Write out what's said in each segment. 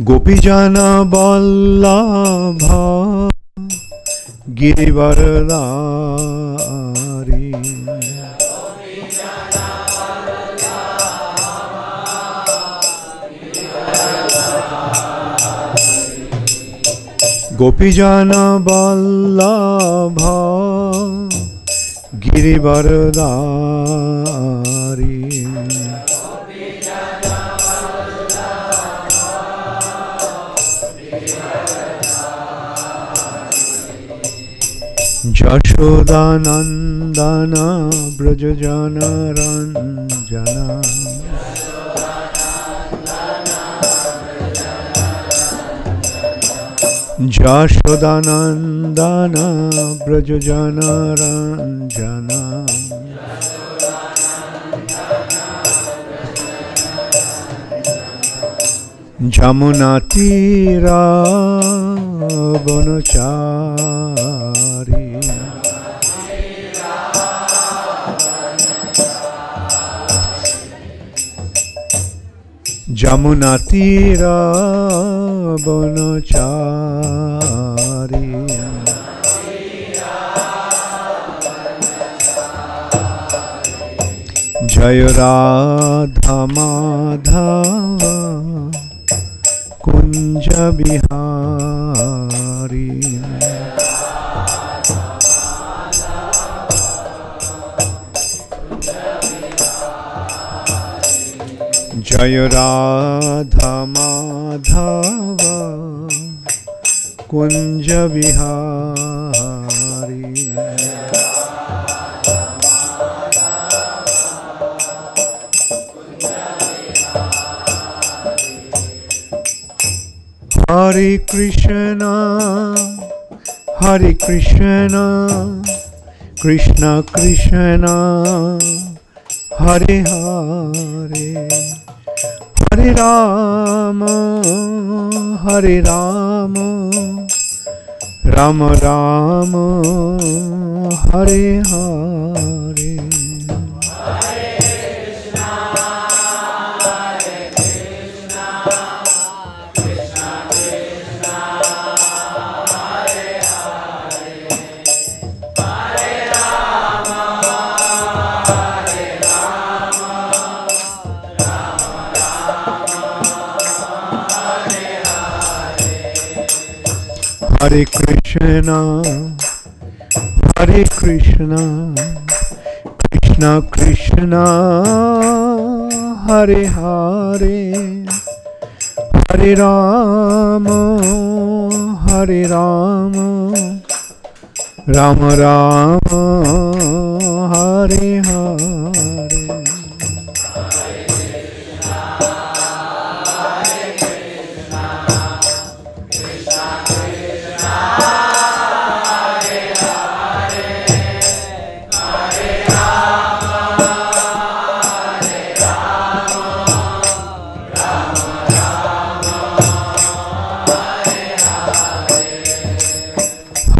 Gopijana Vallabha Girivaradhari Gopijana Vallabha Girivaradhari Jashodanandana Brajajana Ranjana Jashodanandana Brajajana Ranjana Jamunatira Vanachari Jamunatira Vanachari Jaya Radha Madhava Kunja Bihari Jaya Radha Madhava Kunja Bihari Hare Krishna, Hare Krishna, Krishna Krishna, Hare Hare, Hare Rama, Hare Rama, Rama Rama, Hare Hare. Hare Krishna, Hare Krishna, Krishna Krishna, Hare Hare, Hare Rama, Hare Rama, Rama Rama, Hare Hare.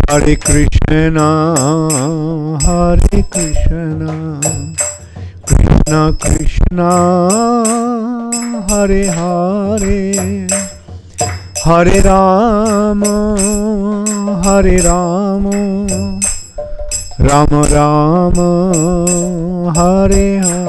Hare Krishna, Hare Krishna, Krishna Krishna, Hare Hare, Hare Rama, Hare Rama, Rama Rama, Hare Hare.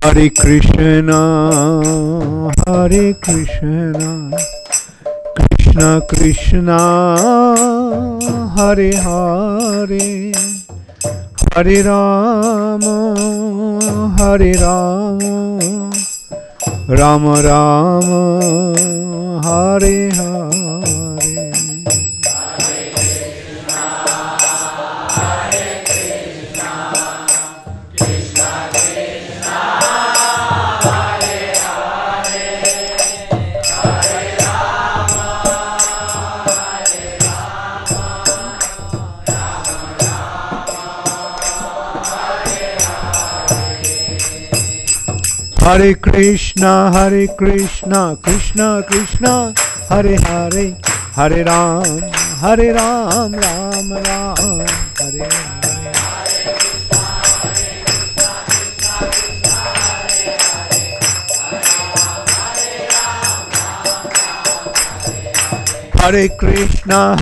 Hare Krishna, Hare Krishna, Krishna Krishna, Hare Hare, Hare Rama, Hare Rama, Rama Rama, Hare Hare. Hare Krishna, Krishna Krishna, Hare Hare, Hare Ram, Ram Ram, Hare Hare. Hare Krishna,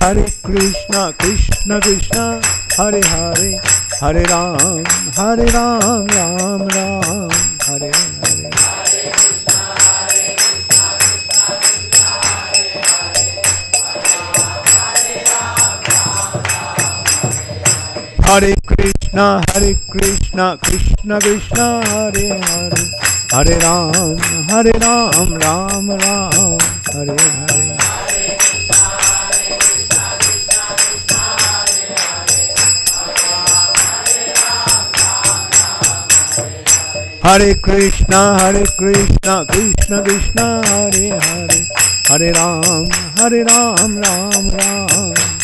Krishna Krishna, Hare Hare, Hare Ram, Ram Ram, Hare Hare. Hare Krishna, Krishna Krishna, Hare Hare, Hare Ram, Ram Ram, Hare Hare. Hare Krishna, Krishna Krishna, Hare Hare, Hare Ram, Ram Ram,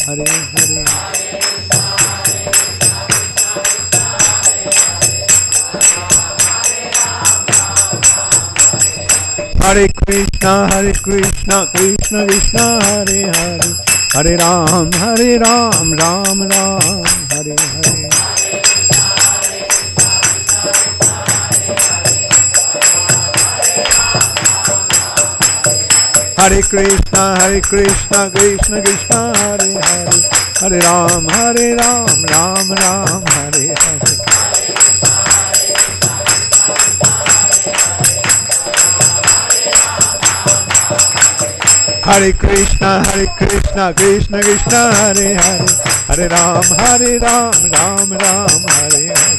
Hare Hare. Hare Krishna, Krishna Krishna, Hare Hare, Hare Ram, Ram Ram, Hare Hare. Hare Krishna, Krishna Krishna, Hare Hare, Hare Ram, Ram Ram, Hare Hare. Hare Krishna, Krishna Krishna, Hare Hare, Hare Ram, Ram Ram, Hare Hare.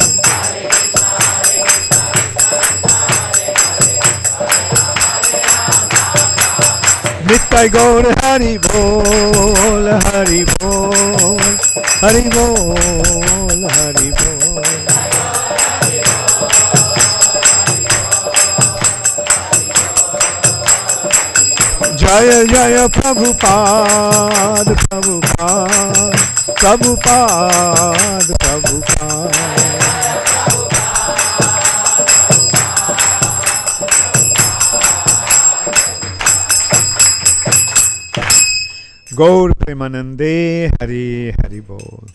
Nittai Gaur Hari Bol, Hari Bol, Hari Bol, Hari Bol. Jaya Jaya Prabhupada, Prabhupada, Prabhupada, Prabhupada. Gaur Premanande, Hari Hari Bol.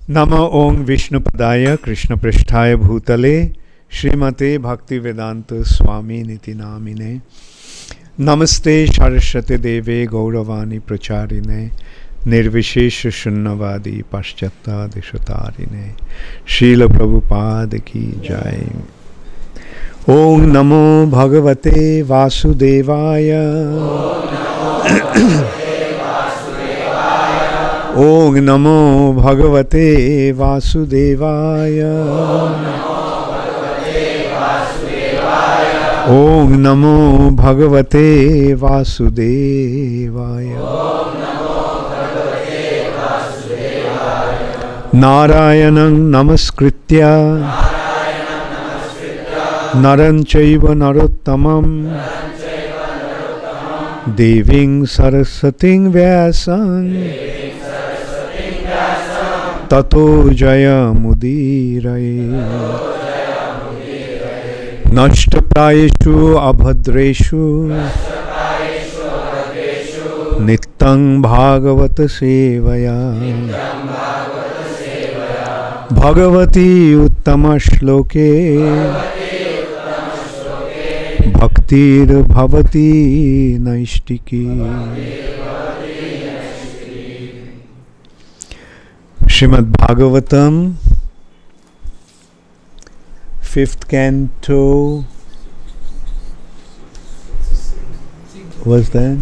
Nama Om Vishnupadaya Krishna Prishthaya Bhutale Srimate Bhakti Vedanta Swami Niti Namine. Namaste Saraswate Deve Gauravani Pracharine Nirvishesha Shunnavadi Paschata Deshatarine. Srila Prabhupada Ki Jai. Om Namo Bhagavate Vasudevaya. Om Namo Bhagavate Vasudevaya. Om Namo Bhagavate Vasudevaya. Narayanam Namaskritya Naran Chaiva Narottamam Deving Sarasating Vyasam Tato Jaya Mudiraye. Nashtaprayeshu abhadreshu Nittang Bhagavata Sevaya. Bhagavati Uttama Shloke Bhaktir Bhavati Naishtiki. Srimad Bhagavatam, 5th canto, what's that?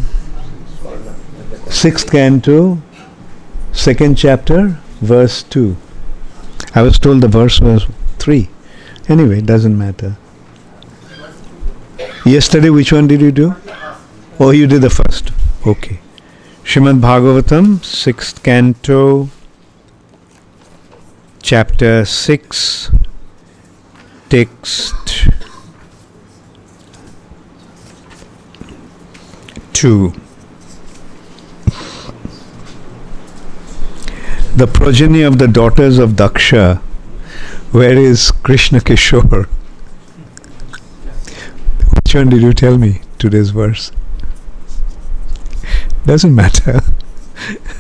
6th canto, 2nd chapter, verse 2. I was told the verse was 3. Anyway, it doesn't matter. Yesterday, which one did you do? Oh, you did the first. Okay. Srimad Bhagavatam, 6th canto, chapter 6, text 2. The progeny of the daughters of Daksha. Where is Krishna Kishore? Which one did you tell me? Today's verse. Doesn't matter.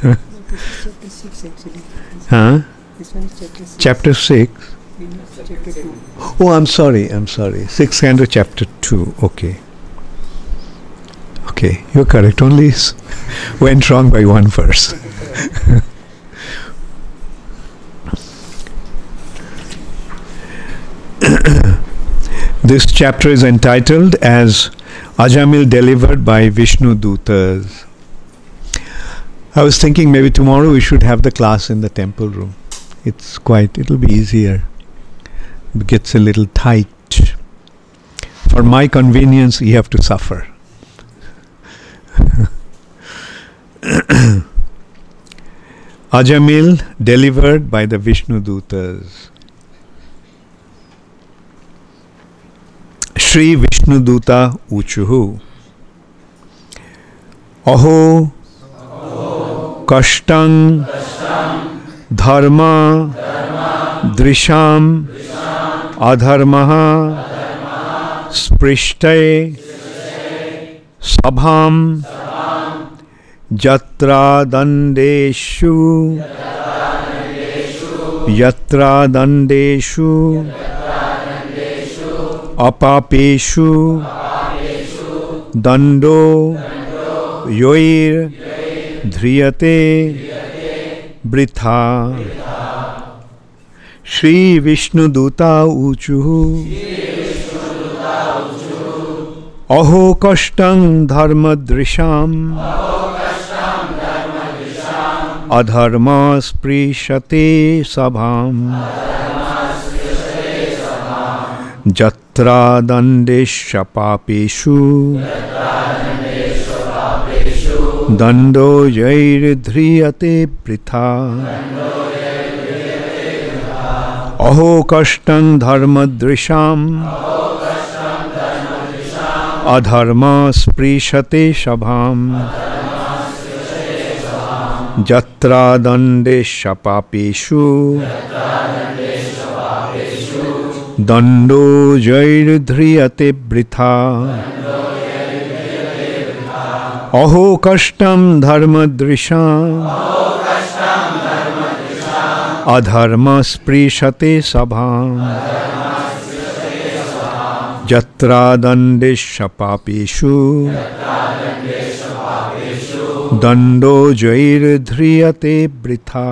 No, this is chapter 6 actually. Huh? This one is chapter 6. Chapter 6. We know chapter 2. Oh, I'm sorry. 6th canto, chapter 2. Okay. Okay, you're correct. Only went wrong by one verse. This chapter is entitled as Ajamil delivered by Viṣṇudūtas. I was thinking maybe tomorrow we should have the class in the temple room. It'll be easier. It gets a little tight. For my convenience, you have to suffer. Ajamil delivered by the Viṣṇudūtas. śrī-viṣṇudūtā ūcuḥ. Aho kaṣṭaṁ dharma-dṛśām adharmaḥ spṛśate sabhām yatrādaṇḍyeṣv apāpeṣu daṇḍo yair dhriyate vṛthā śrī-viṣṇudūtā ūcuḥ. Aho kaṣṭaṁ dharma-dṛśām adharmaḥ spṛśate sabhām yatrādaṇḍyeṣv apāpeṣu daṇḍo yair dhriyate vṛthā. Aho kaṣṭaṁ dharma-dṛśām adharmaḥ spṛśate sabhām yatrādaṇḍyeṣv apāpeṣu daṇḍo yair dhriyate vṛthā. Aho kaṣṭaṁ dharma-dṛśām adharmaḥ spṛśate sabhām yatrādaṇḍyeṣv apāpeṣu daṇḍo yair dhriyate vṛthā.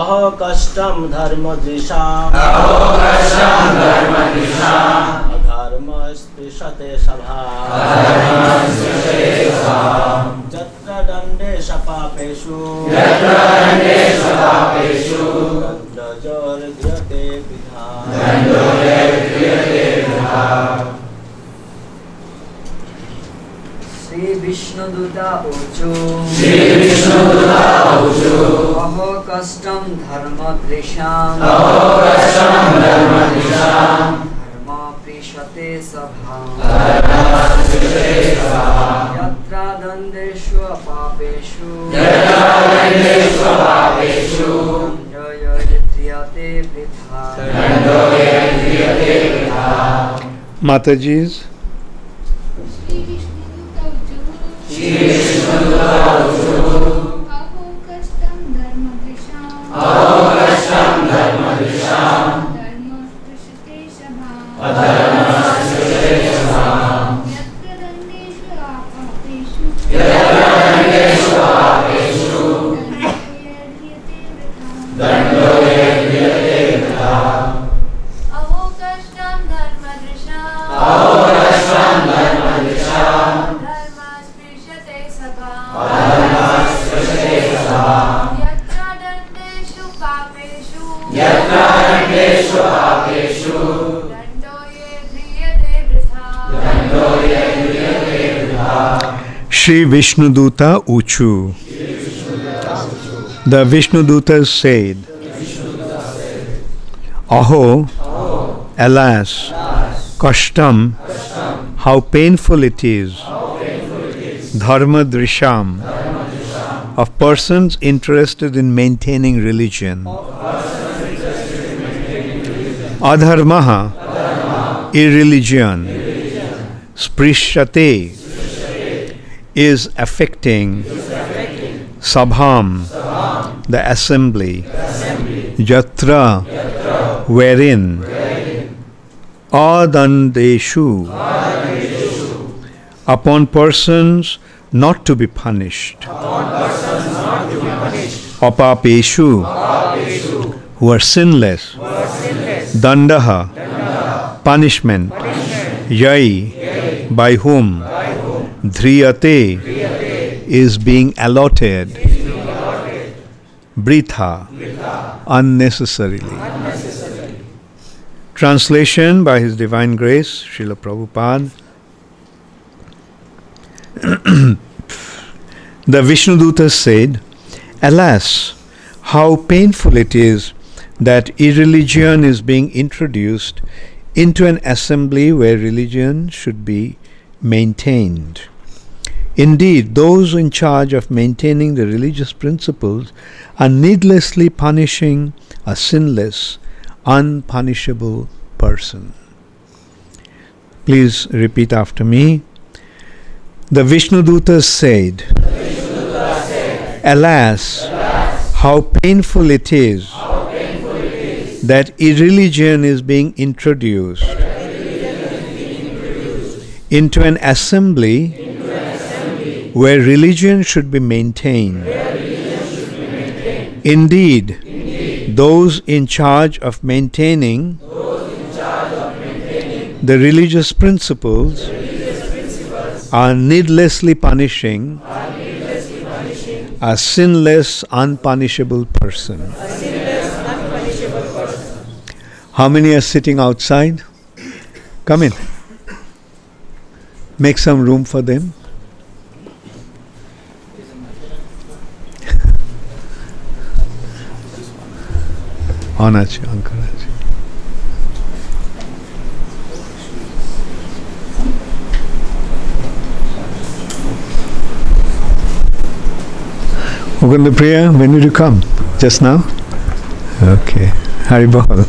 Aho kaṣṭaṁ dharma-dṛśām adharmaḥ spṛśate sabhām yatrādaṇḍyeṣv apāpeṣu daṇḍo yair dhriyate vṛthā. śrī-viṣṇudūtā ūcuḥ. Aho kaṣṭaṁ dharma-dṛśām dharma spṛśate sabhām yatrādaṇḍyeṣv apāpeṣu daṇḍo yair dhriyate vṛthā. Mataji's. Aho kaṣṭaṁ dharma-dṛśām dharma spṛśate sabhām yatrādaṇḍyeṣv apāpeṣu daṇḍo yair dhriyate vṛthā. Aho kaṣṭaṁ dharma-dṛśām dharma spṛśate sabhām yatrādaṇḍyeṣv apāpeṣu daṇḍo yair dhriyate vṛthā. śrī-viṣṇudūtā ūcuḥ. The Viṣṇudūtas said, Aho, alas, kaṣṭaṁ, how painful it is, dharma-dṛśām, of persons interested in maintaining religion. Adharmaḥ, irreligion. Spṛśate, is affecting sabhām, the assembly. Yatra, wherein. Ādaṇḍyeṣv, upon persons not to be punished. Apāpeṣu, who are sinless. daṇḍah, punishment. Yair, by whom. Dhriyate, is being allotted. Vṛthā, unnecessarily. Translation by His Divine Grace, Srila Prabhupada. The Viṣṇudūtas said, Alas, how painful it is that irreligion is being introduced into an assembly where religion should be maintained. Indeed, those in charge of maintaining the religious principles are needlessly punishing a sinless, unpunishable person. Please repeat after me. The Viṣṇudūtas said, Alas, how painful it is that irreligion is being introduced into an assembly where religion should be maintained. Indeed, those in charge of maintaining the religious principles are needlessly punishing a sinless, unpunishable person. How many are sitting outside? Come in. Make some room for them. Anachi, Ankarachi. Mukundapriya, when did you come? Just now? Okay. Haribol.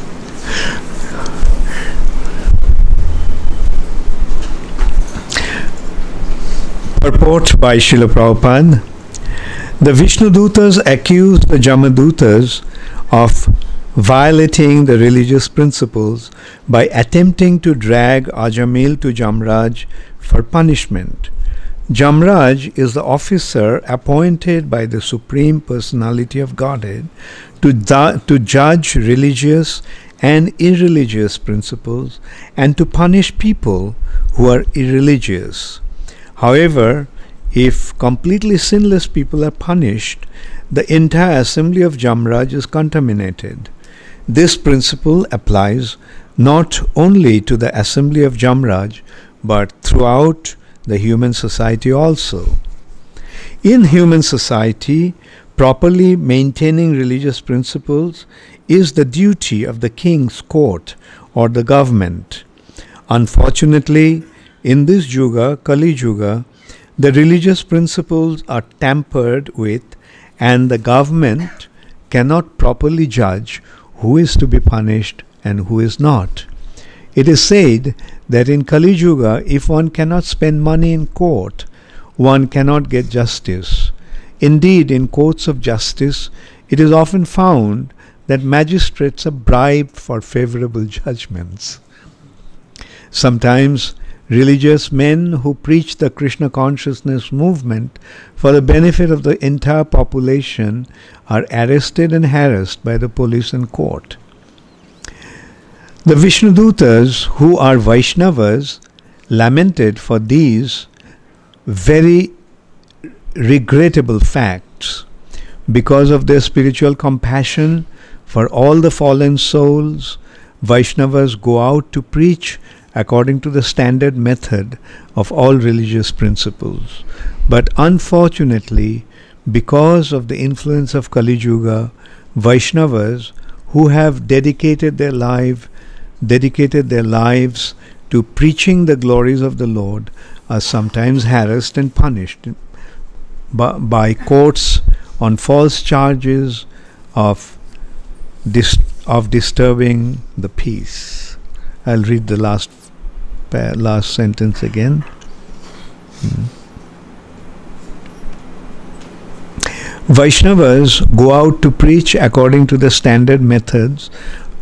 Purport by Srila Prabhupada. The Viṣṇudūtas accused the Jamadūtas of violating the religious principles by attempting to drag Ajamil to Jamraj for punishment. Jamraj is the officer appointed by the Supreme Personality of Godhead to judge religious and irreligious principles and to punish people who are irreligious. However, if completely sinless people are punished, the entire assembly of Jamraj is contaminated. This principle applies not only to the assembly of Jamraj, but throughout the human society also. In human society, properly maintaining religious principles is the duty of the king's court or the government. Unfortunately, in this Yuga, Kali Yuga, the religious principles are tampered with and the government cannot properly judge who is to be punished and who is not. It is said that in Kali Yuga, if one cannot spend money in court, one cannot get justice. Indeed, in courts of justice, it is often found that magistrates are bribed for favorable judgments. Sometimes, religious men who preach the Krishna consciousness movement for the benefit of the entire population are arrested and harassed by the police and court. The Viṣṇudūtas, who are Vaishnavas, lamented for these very regrettable facts. Because of their spiritual compassion for all the fallen souls, Vaishnavas go out to preach according to the standard method of all religious principles. But unfortunately, because of the influence of Kali Yuga, Vaishnavas who have dedicated their lives to preaching the glories of the Lord are sometimes harassed and punished by courts on false charges of disturbing the peace. I'll read the last sentence again. Vaishnavas go out to preach according to the standard methods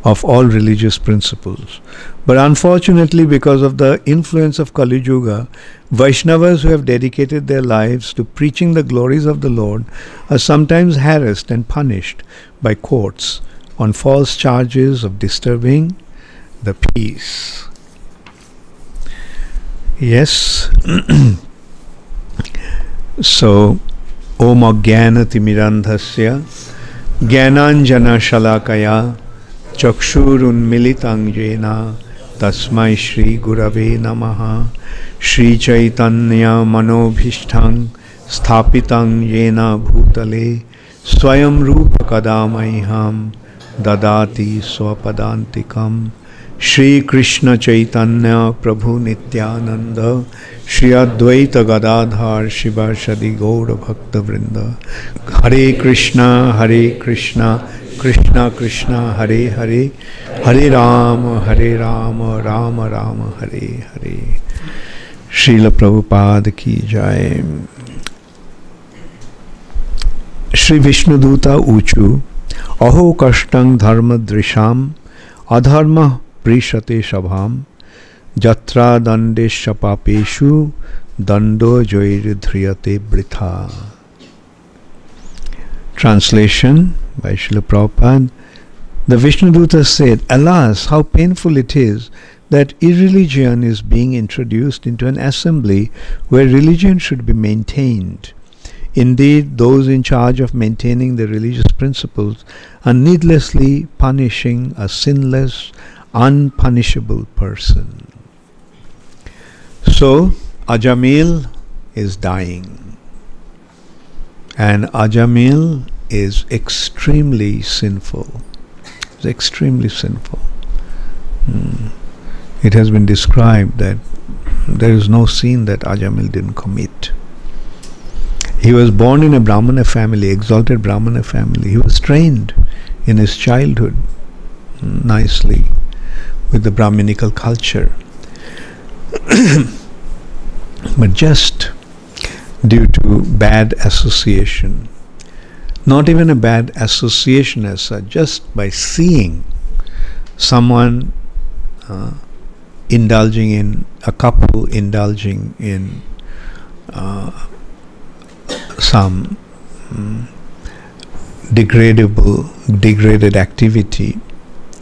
of all religious principles. But unfortunately, because of the influence of Kali Yuga, Vaishnavas who have dedicated their lives to preaching the glories of the Lord are sometimes harassed and punished by courts on false charges of disturbing the peace. Yes. So, Om Ajnana Timirandhasya Jnananjana Shalakaya Chakshurun Militang Jena Tasmai Shri Gurave Namaha Shri Chaitanya Manobhishthang Sthapitang Jena Bhutale Swayam Rupa Kadamaiham Dadati Swapadantikam Shri Krishna Chaitanya Prabhu Nityananda Shri Advaita Gadadhar Shivashadi Gaura Bhakta Vrinda Hare Krishna Krishna Krishna Hare Hare Hare Rama Rama Rama Hare Hare. Srila Prabhupada ki jai. śrī-viṣṇudūtā ūcuḥ aho kaṣṭaṁ dharma-dṛśām adharmaḥ spṛśate sabhām yatrādaṇḍyeṣv apāpeṣu daṇḍo yair dhriyate vṛthā. Translation by Srila Prabhupada. The Viṣṇudūtas said, "Alas, how painful it is that irreligion is being introduced into an assembly where religion should be maintained. Indeed, those in charge of maintaining the religious principles are needlessly punishing a sinless, unpunishable person." So, Ajamil is dying. And Ajamil is extremely sinful. It's extremely sinful. It has been described that there is no sin that Ajamil didn't commit. He was born in a Brahmana family, exalted Brahmana family. He was trained in his childhood nicely with the Brahminical culture. But just due to bad association, not even a bad association as such, just by seeing someone indulging in, a couple indulging in some degraded activity,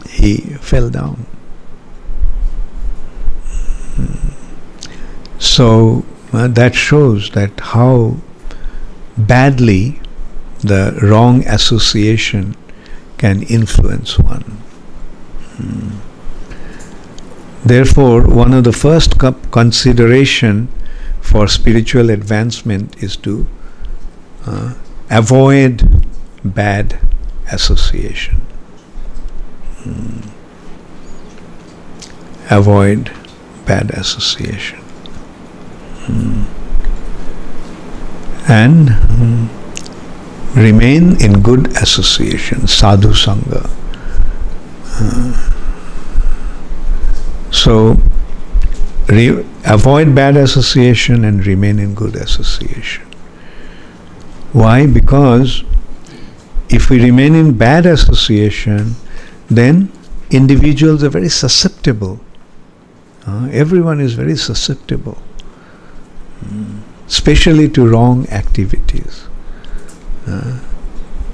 he fell down. So that shows that how badly the wrong association can influence one. Therefore, one of the first consideration for spiritual advancement is to avoid bad association. Avoid bad association. And remain in good association, sadhu sangha. So, avoid bad association and remain in good association. Why? Because if we remain in bad association, then individuals are very susceptible. Everyone is very susceptible, especially to wrong activities.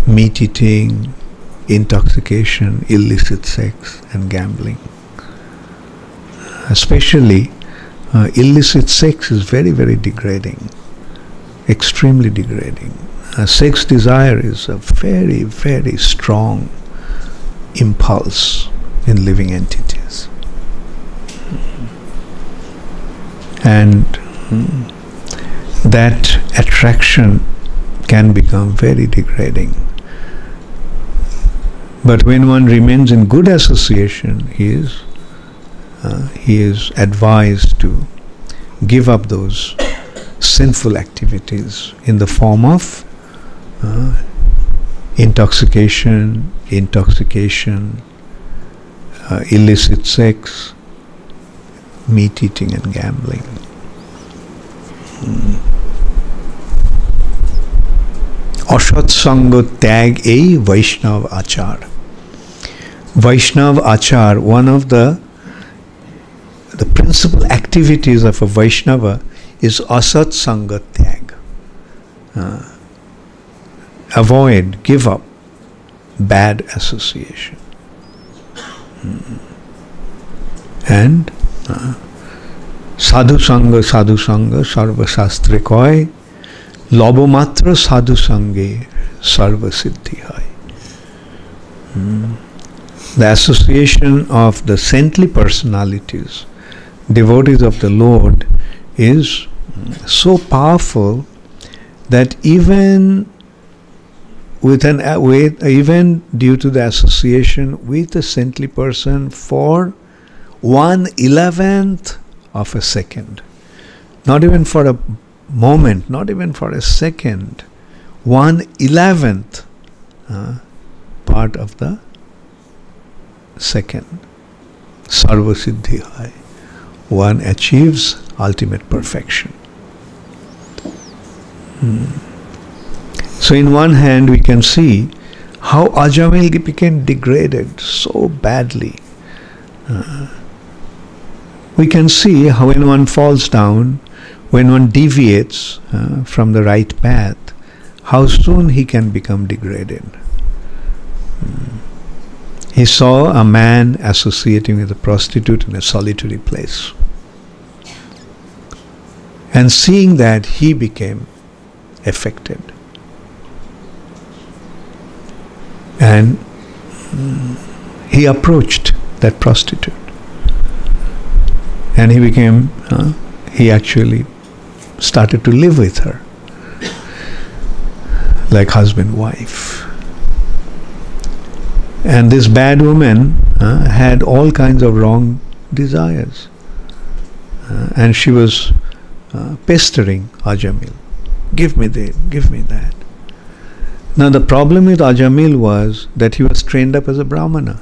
Meat eating, intoxication, illicit sex and gambling. Especially illicit sex is very, very degrading, extremely degrading. Sex desire is a very, very strong impulse in living entities. And that attraction can become very degrading. But when one remains in good association, he is advised to give up those sinful activities in the form of intoxication, illicit sex, meat eating and gambling. Asat Sanga Tag A Vaishnav Achar. Vaishnav Achar, one of the principal activities of a Vaishnava is Asat Sanga Tag. Avoid, give up bad association. And Sadhu Sanga Sarva Shastre Koi, Lobomatra Sadhu Sange Sarva Siddhi Hai. The association of the saintly personalities, devotees of the Lord, is so powerful that even even due to the association with the saintly person for 1/11th of a second, not even for a moment, not even for a second, 1/11th part of the second, Sarva Siddhi Hai, one achieves ultimate perfection. So in one hand we can see how Ajamil became degraded so badly. We can see how when one falls down, when one deviates from the right path, how soon he can become degraded. He saw a man associating with a prostitute in a solitary place. And seeing that, he became affected. And he approached that prostitute. And he actually started to live with her like husband-wife. And this bad woman had all kinds of wrong desires. And she was pestering Ajamil. Give me this, give me that. Now the problem with Ajamil was that he was trained up as a Brahmana.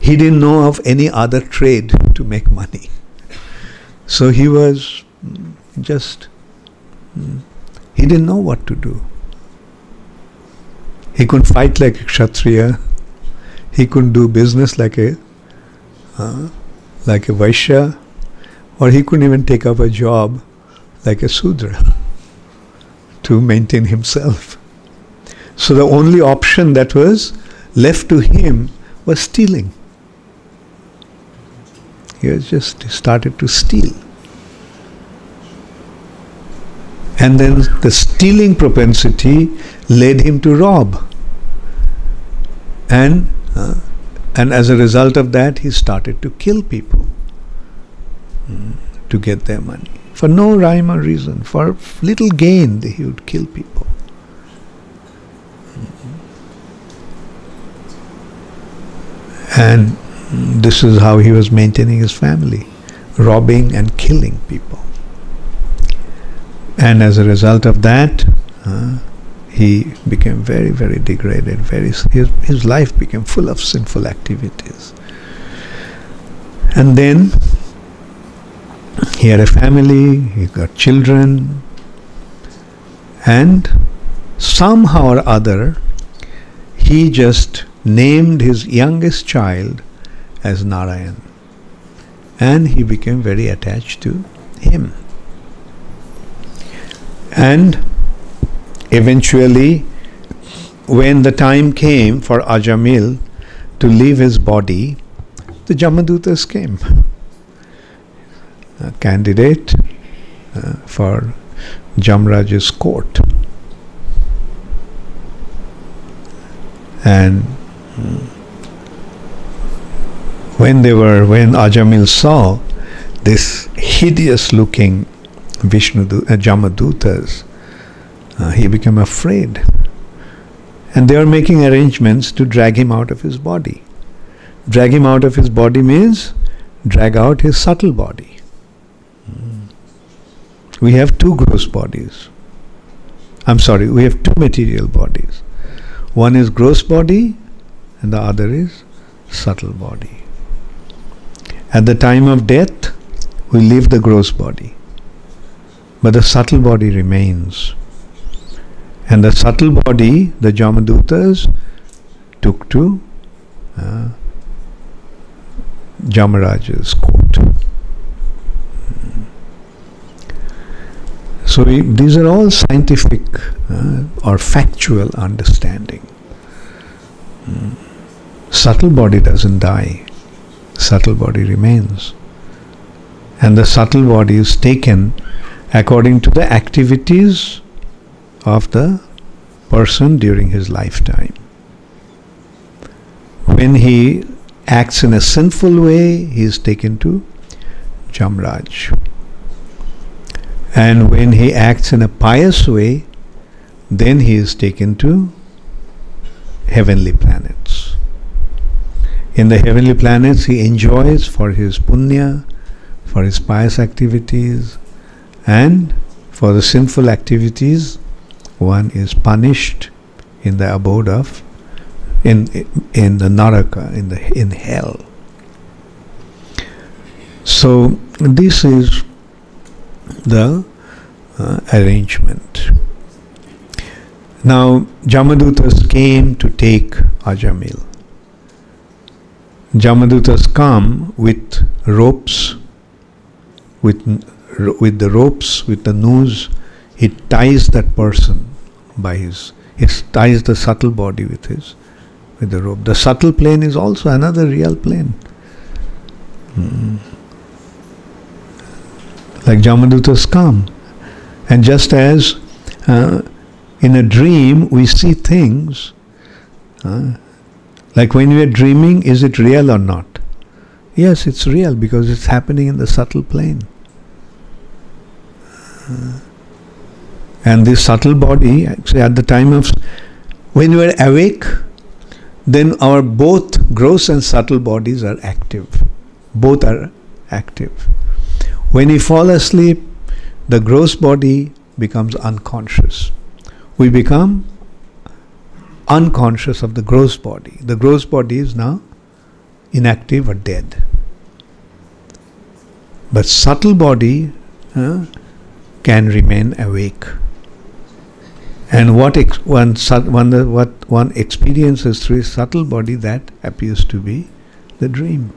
He didn't know of any other trade to make money. So he was he didn't know what to do. He couldn't fight like a Kshatriya. He couldn't do business like a Vaishya. Or he couldn't even take up a job like a Sudra to maintain himself. So the only option that was left to him was stealing. He started to steal. And then the stealing propensity led him to rob. And as a result of that, he started to kill people to get their money. For no rhyme or reason, for little gain, he would kill people. And this is how he was maintaining his family, robbing and killing people. And as a result of that, he became very, very degraded. His life became full of sinful activities. And then he had a family, he got children, and somehow or other he just named his youngest child as Narayan, and he became very attached to him. And eventually, when the time came for Ajamil to leave his body, the Jamadūtas came, a candidate for Jamraj's court. And when Ajamil saw this hideous looking Jamadūtas, he became afraid. And they are making arrangements to drag him out of his body. Drag him out of his body means drag out his subtle body. We have two gross bodies. We have two material bodies. One is gross body and the other is subtle body. At the time of death, we leave the gross body, but the subtle body remains. And the subtle body, the Jamadūtas took to Jamaraja's court. So these are all scientific or factual understanding. Subtle body doesn't die. Subtle body remains. And the subtle body is taken according to the activities of the person during his lifetime. When he acts in a sinful way, he is taken to Jamraj. And when he acts in a pious way, then he is taken to heavenly planets. In the heavenly planets, he enjoys for his punya, for his pious activities, and for the sinful activities, one is punished in the abode of, in the naraka, in hell. So this is the arrangement. Now Jamadūtas came to take Ajamil. Jamadūtas come with ropes, with the ropes, with the noose. He ties that person by he ties the subtle body with the rope. The subtle plane is also another real plane. Like Jamadūtas come, and just as in a dream we see things, like when we are dreaming, is it real or not? Yes, it's real because it's happening in the subtle plane. And this subtle body, actually at the time of, when we are awake, then our both gross and subtle bodies are active. Both are active. When we fall asleep, the gross body becomes unconscious. We become unconscious of the gross body. The gross body is now inactive or dead. But subtle body can remain awake. And what one experiences through his subtle body, that appears to be the dream.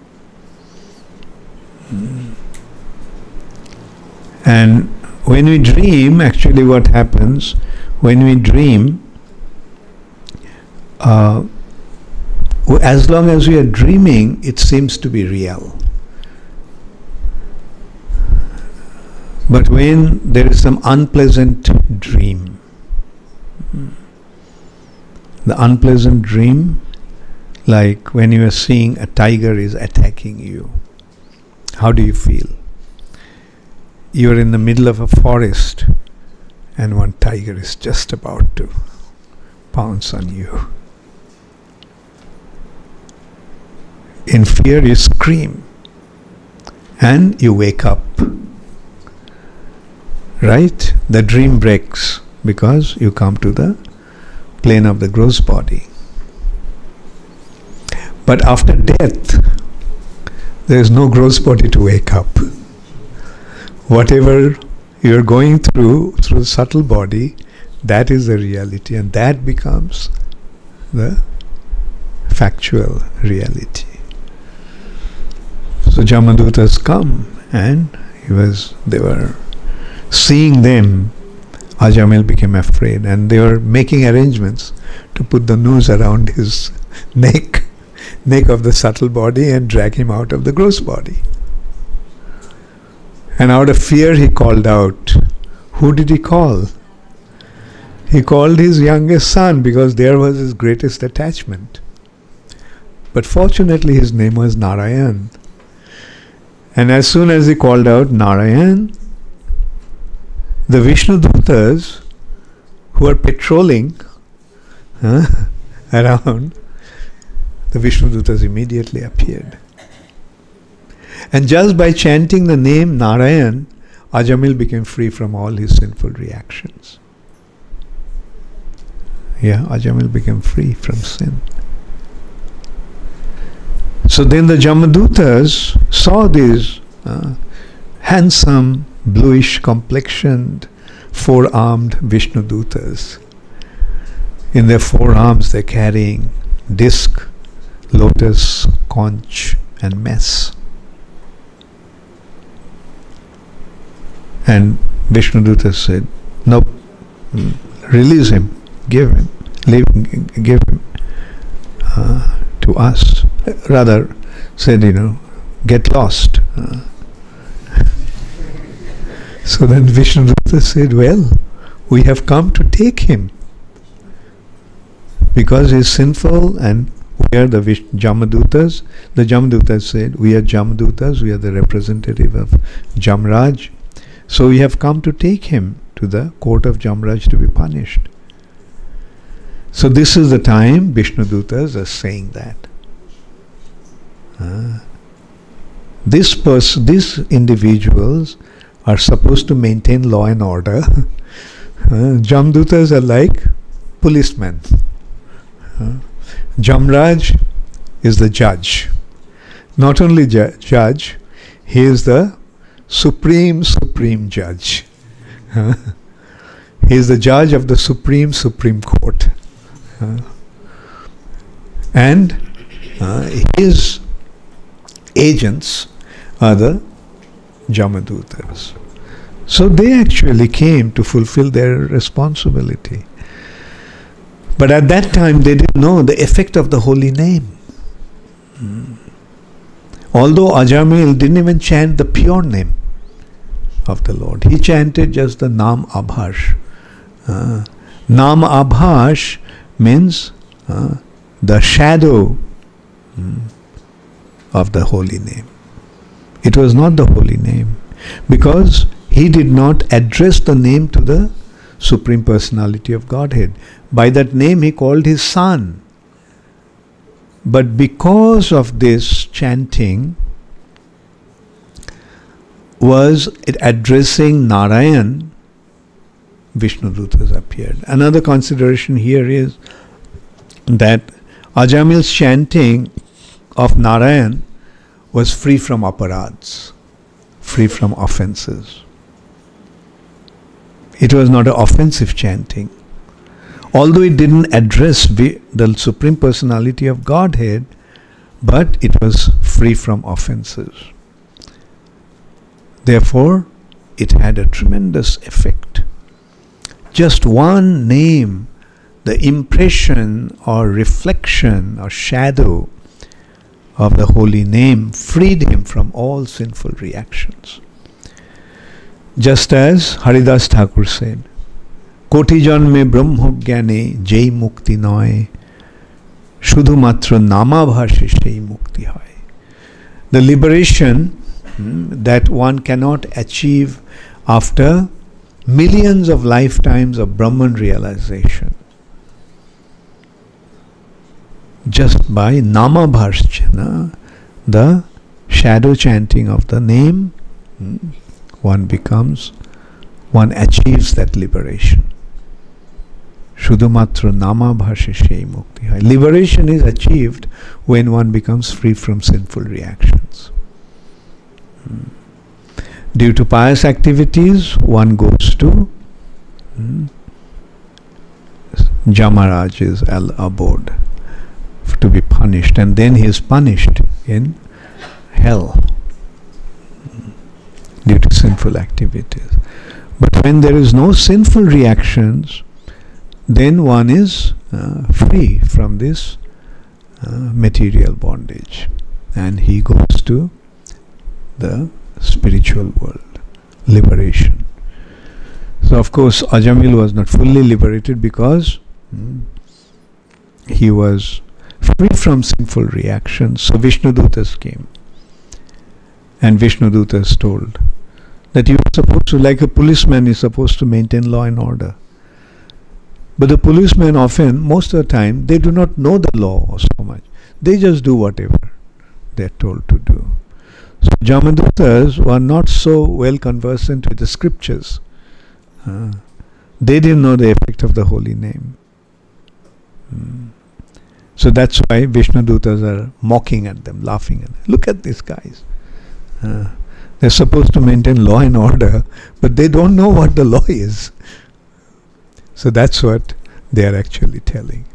And when we dream, actually what happens, when we dream, as long as we are dreaming, it seems to be real. But when there is some unpleasant dream, the unpleasant dream, like when you are seeing a tiger is attacking you, how do you feel? You are in the middle of a forest and one tiger is just about to pounce on you. In fear you scream and you wake up. Right? The dream breaks because you come to the plane of the gross body. But after death, there is no gross body to wake up. Whatever you are going through the subtle body, that is the reality, and that becomes the factual reality. So Jamadūtas come, and they were seeing them. Ajamil became afraid, and they were making arrangements to put the noose around his neck of the subtle body and drag him out of the gross body. And out of fear he called out. Who did he call? He called his youngest son, because there was his greatest attachment. But fortunately his name was Narayan. And as soon as he called out Narayan, the Viṣṇudūtas who are patrolling around, the Viṣṇudūtas immediately appeared. And just by chanting the name Narayan, Ajamil became free from all his sinful reactions. Yeah, Ajamil became free from sin. So then the Jamadūtas saw these handsome, bluish complexioned, four-armed Viṣṇudūtas. In their forearms they're carrying disc, lotus, conch and mess. And Viṣṇudūtas said, nope, release him, give him to us. Rather said, get lost. So then Viṣṇudūtas said, well, we have come to take him because he is sinful and we are the Jamadūtas. The Jamadūtas said, we are Jamadūtas, we are the representative of Jamraj. So we have come to take him to the court of Jamraj to be punished. So this is the time Viṣṇudūtas are saying that. These individuals are supposed to maintain law and order. Jamadūtas are like policemen. Jamraj is the judge. Not only judge, he is the supreme judge. He is the judge of the supreme court. And his agents are the Jamadūtas. So they actually came to fulfill their responsibility. But at that time they didn't know the effect of the holy name. Although Ajamil didn't even chant the pure name of the Lord. He chanted just the Nam Abhash. Nam Abhash means the shadow of the holy name. It was not the holy name because he did not address the name to the Supreme Personality of Godhead. By that name he called his son. But because of this chanting was it addressing Narayan, Viṣṇudūtas appeared. Another consideration here is that Ajamil's chanting of Narayan was free from aparadhs, free from offenses. It was not an offensive chanting. Although it didn't address the Supreme Personality of Godhead, but it was free from offenses. Therefore, it had a tremendous effect. Just one name, the impression or reflection or shadow of the holy name freed him from all sinful reactions. Just as Haridas Thakur said, Koti janme brahma jnane jai mukti noy, shudhu matra namabhashe shei mukti hoy. The liberation that one cannot achieve after millions of lifetimes of Brahman realization. Just by namabhashana, the shadow chanting of the name, one achieves that liberation. Shudumatra namabhashe shei mukti hai. Liberation is achieved when one becomes free from sinful reactions. Due to pious activities, one goes to Jamaraj's abode to be punished, and then he is punished in hell due to sinful activities. But when there is no sinful reactions, then one is free from this material bondage, and he goes to the spiritual world, liberation. So of course Ajamil was not fully liberated because he was free from sinful reactions. So Viṣṇudūtas came And Viṣṇudūtas told that you are supposed to, like a policeman is supposed to maintain law and order. But the policemen often, most of the time, they do not know the law so much. They just do whatever they are told to do. So Jamadūtas were not so well conversant with the scriptures. They didn't know the effect of the holy name. So that's why Viṣṇudūtas are mocking at them, laughing at them. Look at these guys. They're supposed to maintain law and order, but they don't know what the law is. So that's what they are actually telling.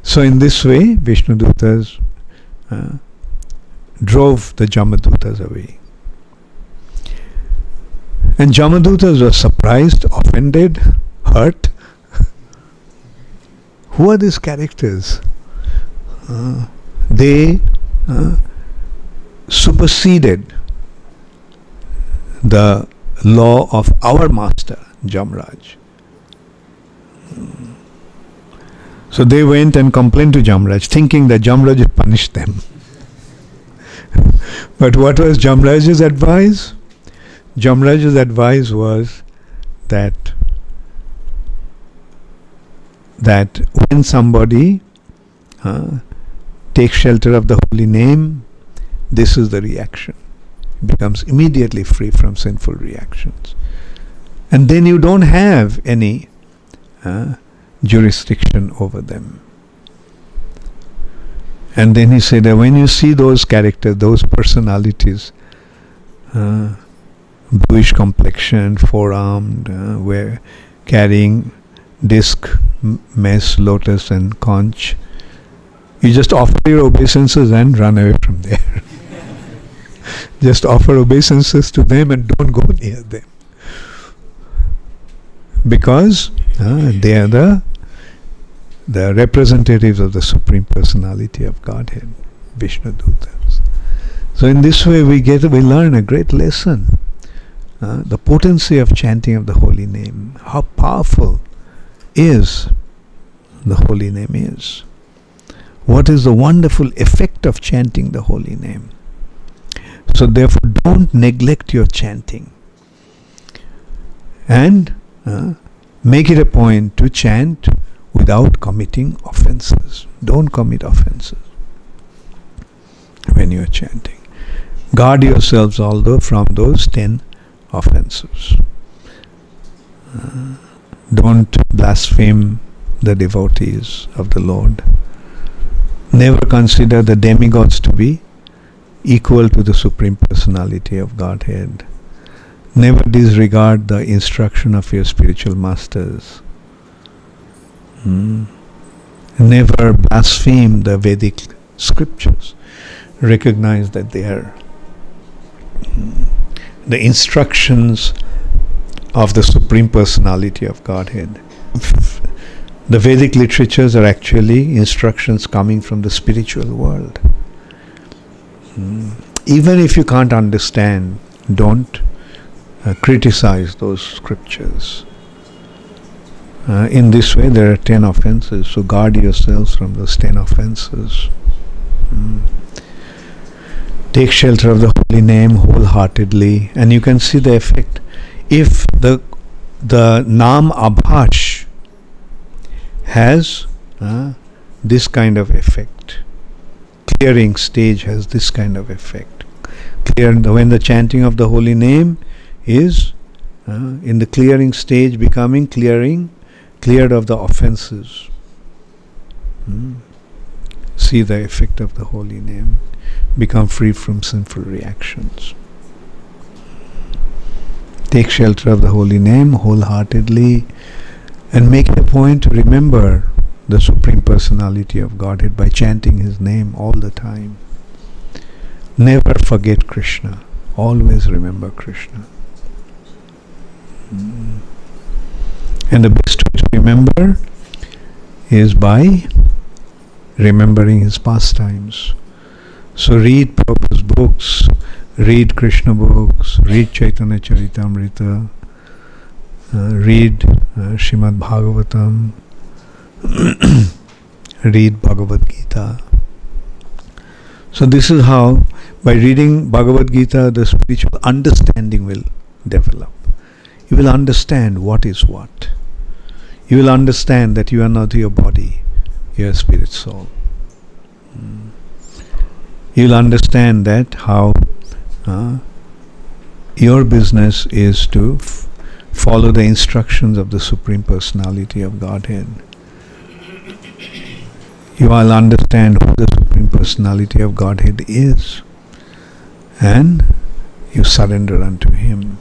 So in this way, Viṣṇudūtas drove the Jamadūtas away. And Jamadūtas were surprised, offended, hurt. Who are these characters? They superseded the law of our master, Jamraj. So they went and complained to Jamraj, thinking that Jamraj would punish them. But what was Jamraj's advice? Jamraj's advice was that when somebody takes shelter of the holy name, this is the reaction. Becomes immediately free from sinful reactions. And then you don't have any jurisdiction over them. And then he said that when you see those characters, those personalities, bluish complexion, four-armed, where carrying disc, mess, lotus and conch, you just offer your obeisances and run away from there. Just offer obeisances to them and don't go near them. Because they are the representatives of the Supreme Personality of Godhead, Viṣṇudūtas. So in this way we learn a great lesson. The potency of chanting of the holy name. How powerful is the holy name is. What is the wonderful effect of chanting the holy name. So therefore don't neglect your chanting. And make it a point to chant without committing offenses. Don't commit offenses when you are chanting. Guard yourselves although from those 10 offenses. Don't blaspheme the devotees of the Lord. Never consider the demigods to be equal to the Supreme Personality of Godhead. Never disregard the instruction of your spiritual masters. Never blaspheme the Vedic scriptures. Recognize that they are the instructions of the Supreme Personality of Godhead. The Vedic literatures are actually instructions coming from the spiritual world. Even if you can't understand, don't criticize those scriptures. In this way there are 10 offenses, so guard yourselves from those 10 offenses. Take shelter of the holy name wholeheartedly, and you can see the effect. If the Nam Abhash has this kind of effect, clearing stage has this kind of effect. When the chanting of the holy name is in the clearing stage, becoming cleared of the offenses. See the effect of the holy name. Become free from sinful reactions. Take shelter of the holy name wholeheartedly and make it a point to remember the Supreme Personality of Godhead by chanting His name all the time. Never forget Krishna. Always remember Krishna. And the best way to remember is by remembering His pastimes. So read Prabhupada's books, read Krishna books, read Chaitanya Charitamrita, read Srimad Bhagavatam, read Bhagavad Gita. So this is how, by reading Bhagavad Gita, the spiritual understanding will develop. You will understand what is what. You will understand that you are not your body, you are spirit soul. You will understand that how your business is to follow the instructions of the Supreme Personality of Godhead. You will understand who the Supreme Personality of Godhead is, and you surrender unto Him.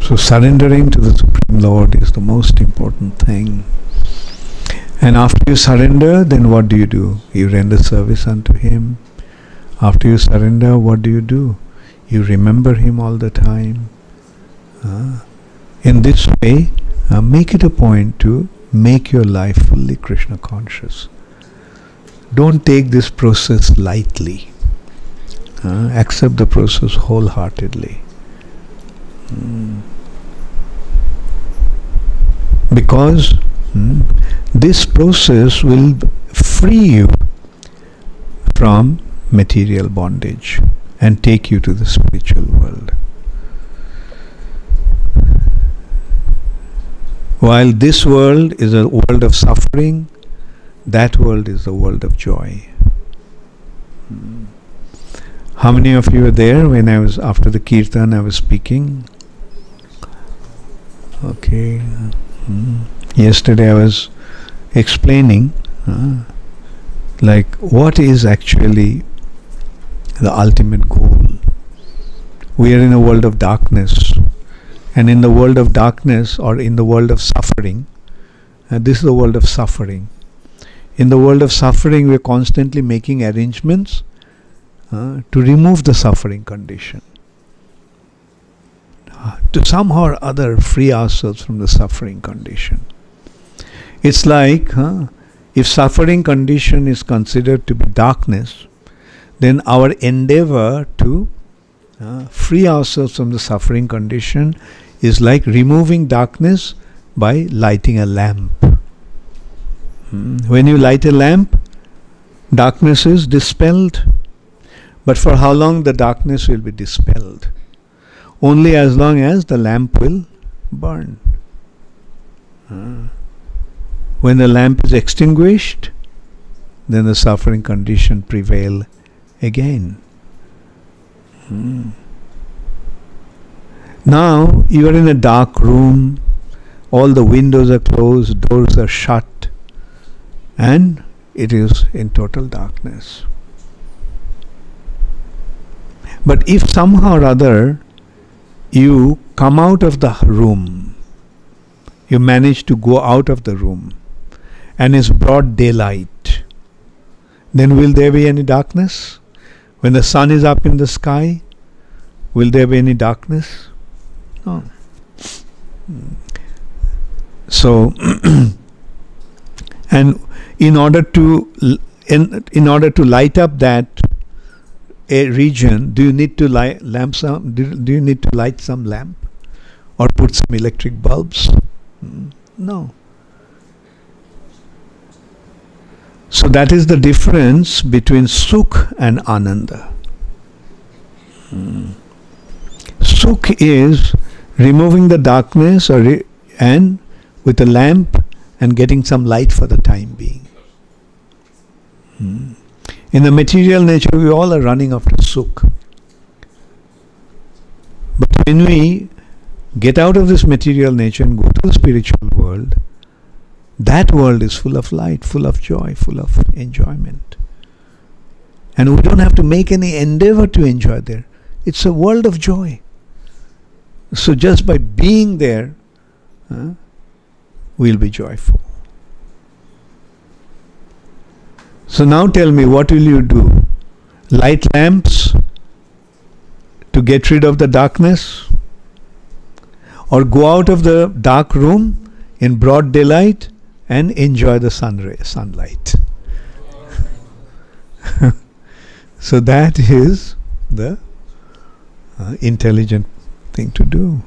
So surrendering to the Supreme Lord is the most important thing. And after you surrender, then what do? You render service unto Him. After you surrender, what do? You remember Him all the time. In this way, make it a point to make your life fully Krishna conscious. Don't take this process lightly. Accept the process wholeheartedly. Because this process will free you from material bondage and take you to the spiritual world. While this world is a world of suffering, that world is a world of joy. How many of you were there when I was, after the kirtan, I was speaking? Okay. Yesterday I was explaining like what is actually the ultimate goal. We are in a world of darkness, and in the world of darkness, or in the world of suffering, this is the world of suffering. In the world of suffering, we are constantly making arrangements to remove the suffering condition, to somehow or other free ourselves from the suffering condition. It's like if suffering condition is considered to be darkness, then our endeavor to free ourselves from the suffering condition is like removing darkness by lighting a lamp. When you light a lamp, darkness is dispelled. But for how long the darkness will be dispelled? Only as long as the lamp will burn. When the lamp is extinguished, then the suffering condition prevail again. Now you are in a dark room, all the windows are closed, doors are shut, and it is in total darkness. But if somehow or other you come out of the room, you manage to go out of the room, and it's broad daylight, then will there be any darkness? When the sun is up in the sky, will there be any darkness? No. So, and in order to light up that a region, do you need to light some lamp or put some electric bulbs? No. So that is the difference between sukh and ananda. Sukh is removing the darkness and with a lamp and getting some light for the time being. In the material nature, we all are running after sukh. But when we get out of this material nature and go to the spiritual world, that world is full of light, full of joy, full of enjoyment. And we don't have to make any endeavor to enjoy there. It's a world of joy. So just by being there, we'll be joyful. So now tell me, what will you do? Light lamps to get rid of the darkness? Or go out of the dark room in broad daylight and enjoy the sunlight? So that is the intelligent thing to do.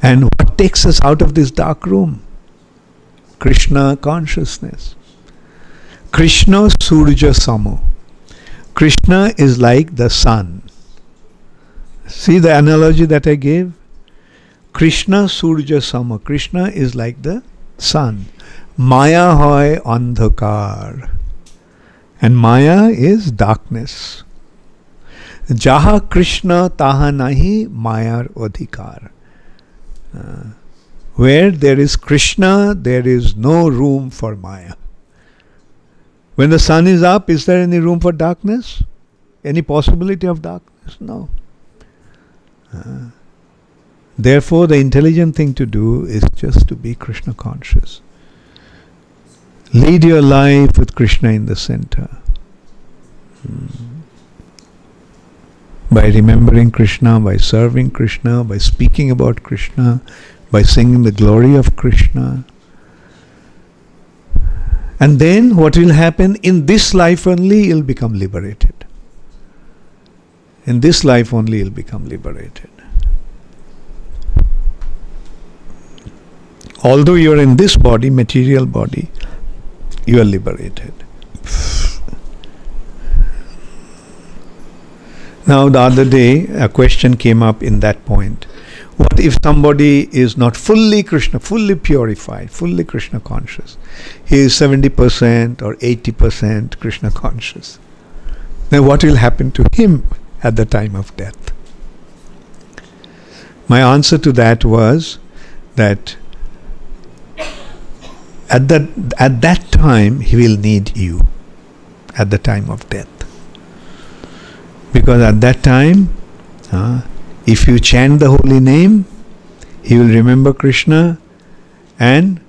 And what takes us out of this dark room? Krishna consciousness. Krishna Surja Samo. Krishna is like the sun. See the analogy that I gave? Krishna Surja Sama. Krishna is like the sun. Maya hoy andhakar. And Maya is darkness. Jaha Krishna taha nahi mayar adhikar. Where there is Krishna, there is no room for Maya. When the sun is up, is there any room for darkness? Any possibility of darkness? No. Therefore, the intelligent thing to do is just to be Krishna conscious. Lead your life with Krishna in the center. By remembering Krishna, by serving Krishna, by speaking about Krishna, by singing the glory of Krishna. And then what will happen? In this life only you'll become liberated. In this life only you'll become liberated. Although you are in this body, material body, you are liberated. Now the other day a question came up in that point. What if somebody is not fully Krishna, fully purified, fully Krishna conscious? He is 70% or 80% Krishna conscious. Then what will happen to him at the time of death? My answer to that was that at that time he will need you at the time of death. Because at that time, if you chant the holy name, he will remember Krishna, and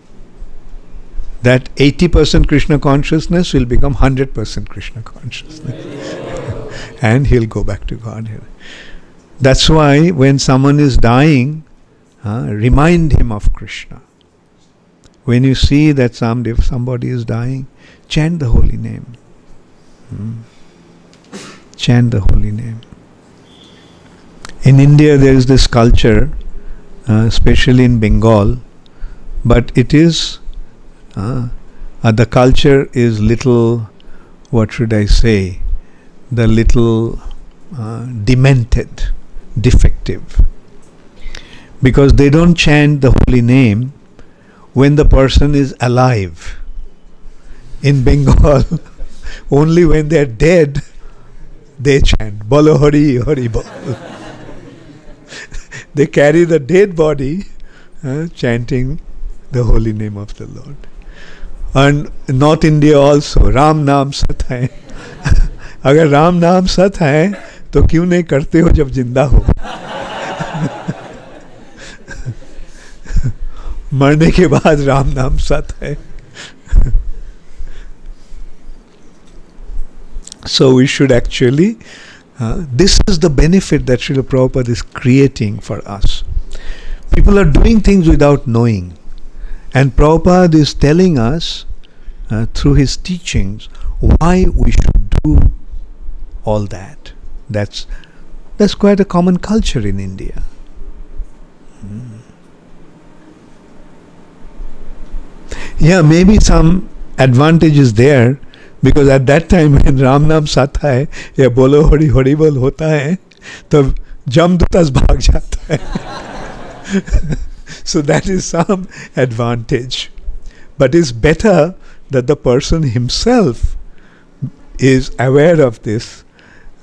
that 80% Krishna consciousness will become 100% Krishna consciousness. And he'll go back to Godhead. That's why when someone is dying, remind him of Krishna. When you see that somebody is dying, chant the holy name. Chant the holy name. In India there is this culture, especially in Bengal, but it is, the culture is little, what should I say, the little demented, defective. Because they don't chant the holy name when the person is alive. In Bengal, only when they are dead, they chant, Bolo Hari Hari Bol. They carry the dead body chanting the holy name of the Lord. And North India also, Ram Naam Sat hai. अगर राम नाम सत है तो क्यों नहीं करते हो जब जिंदा हो? मरने के बाद राम नाम सत है. So we should actually, this is the benefit that Srila Prabhupada is creating for us. People are doing things without knowing, and Prabhupada is telling us through his teachings why we should do all that. That's quite a common culture in India. Yeah, maybe some advantage is there, because at that time when Ram Naam Sat hai या बोलो हरि हरि बोल होता है तो जमदूतास भाग जाता है. So that is some advantage. But it's better that the person himself is aware of this,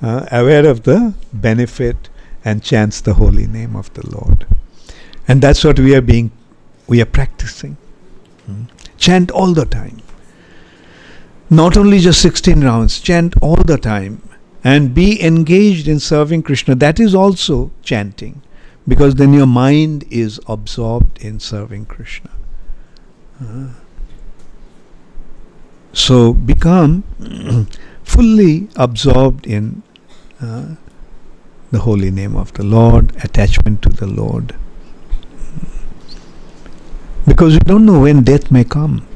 aware of the benefit, and chants the holy name of the Lord. And that's what we are practicing. Chant all the time. Not only just 16 rounds, chant all the time and be engaged in serving Krishna. That is also chanting, because then your mind is absorbed in serving Krishna. So become fully absorbed in the holy name of the Lord, attachment to the Lord. Because we don't know when death may come.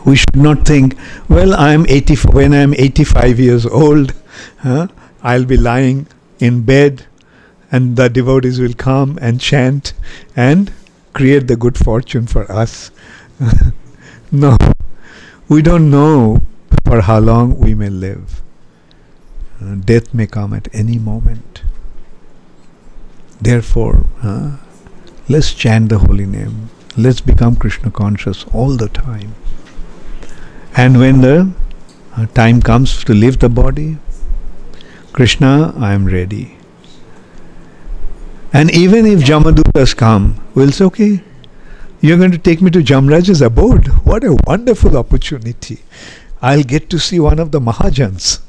We should not think, well, when I'm 85 years old, I'll be lying in bed and the devotees will come and chant and create the good fortune for us. No. We don't know for how long we may live. Death may come at any moment. Therefore, let's chant the holy name. Let's become Krishna conscious all the time. And when the time comes to leave the body, Krishna, I am ready. And even if Dharma-dṛśām come, we'll say, okay, you're going to take me to Jamraj's abode. What a wonderful opportunity. I'll get to see one of the Mahajans.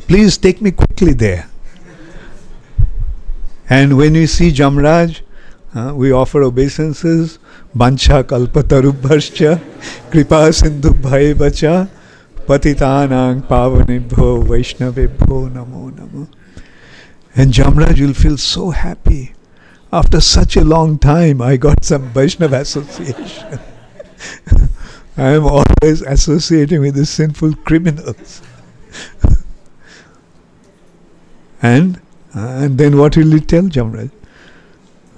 Please take me quickly there. And when we see Jamraj, we offer obeisances. Bancha kalpatarubhascha kripa sindhubhaivacha patitanang pavanibho vaishnavibho namo namo. And Jamraj will feel so happy. After such a long time, I got some Vaishnava association. I am always associating with the sinful criminals. And then what will he tell Jamraj?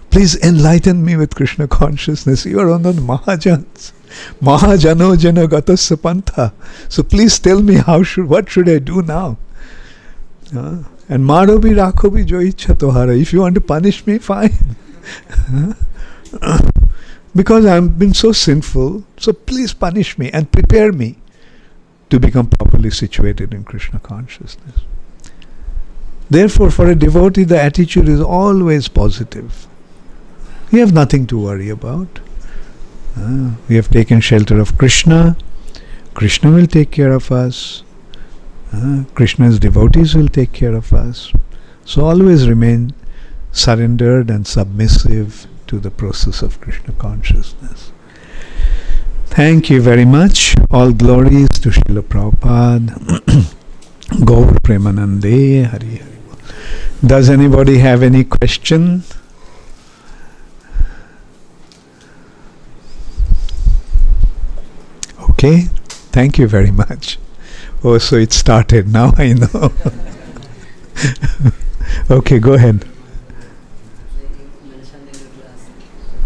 Please enlighten me with Krishna consciousness. You are one of the Mahajans. Mahajano jana gatasya pantha. So please tell me what should I do now? And Marobi Rakhobi jo ichha tohara. If you want to punish me, fine. Because I have been so sinful, so please punish me and prepare me to become properly situated in Krishna consciousness. Therefore, for a devotee, the attitude is always positive. We have nothing to worry about. We have taken shelter of Krishna. Krishna will take care of us. Krishna's devotees will take care of us. So always remain surrendered and submissive to the process of Krishna consciousness. Thank you very much. All glories to Srila Prabhupada. Gaur Premanande Hari Hari. Does anybody have any question? Okay, thank you very much. Oh, so it started, now I know. Okay, go ahead. You mentioned in the class,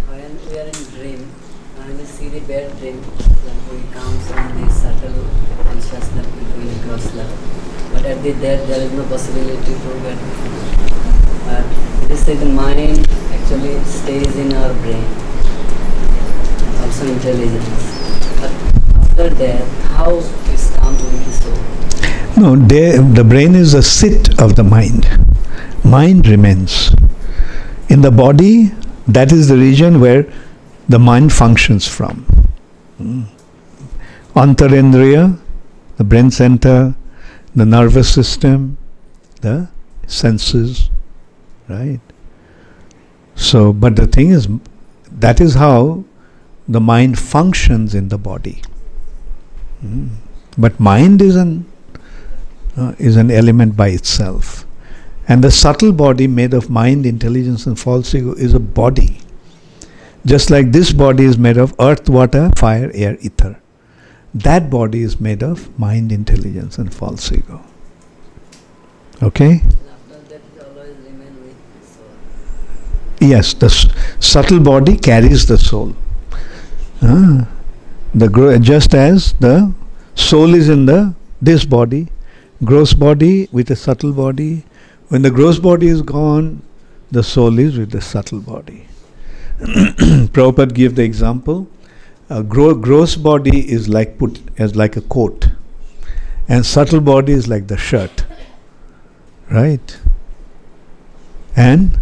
when we are in dream, when we see the bad dream, then we come from the subtle consciousness between gross level. But at the death, there is no possibility to get. This is the mind actually stays in our brain, also intelligence. But after death, how is come to the soul? No, the brain is a sit of the mind. Mind remains. In the body, that is the region where the mind functions from. Antarendriya, the brain center, the nervous system, the senses, right? So, but the thing is, that is how the mind functions in the body. But mind is an element by itself. And the subtle body made of mind, intelligence and false ego is a body. Just like this body is made of earth, water, fire, air, ether. That body is made of mind, intelligence and false ego. Okay? After that, it always remain with the soul. Yes, the subtle body carries the soul. Just as the soul is in this body, gross body with a subtle body. When the gross body is gone, the soul is with the subtle body. Prabhupada gave the example. A gross body is like put as like a coat, and subtle body is like the shirt, right? And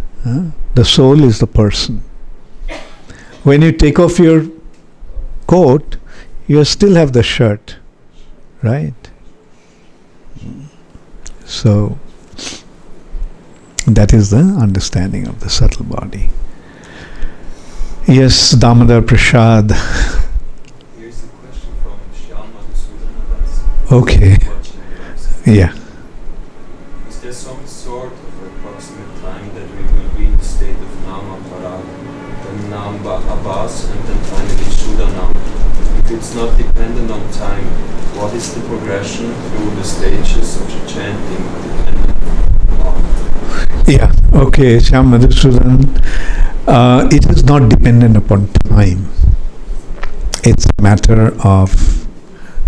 the soul is the person. When you take off your coat, you still have the shirt, right? So that is the understanding of the subtle body. Yes, Damodar Prasad. Here's a question from Shyama. Okay. Yeah. Is there some sort of approximate time that we will be in the state of Nama Parag, then Nama Abbas, and then finally Shuddhanam? If it's not dependent on time, what is the progression through the stages of chanting dependent on? Yeah, okay, Shyam Madhusudan. It is not dependent upon time. It's a matter of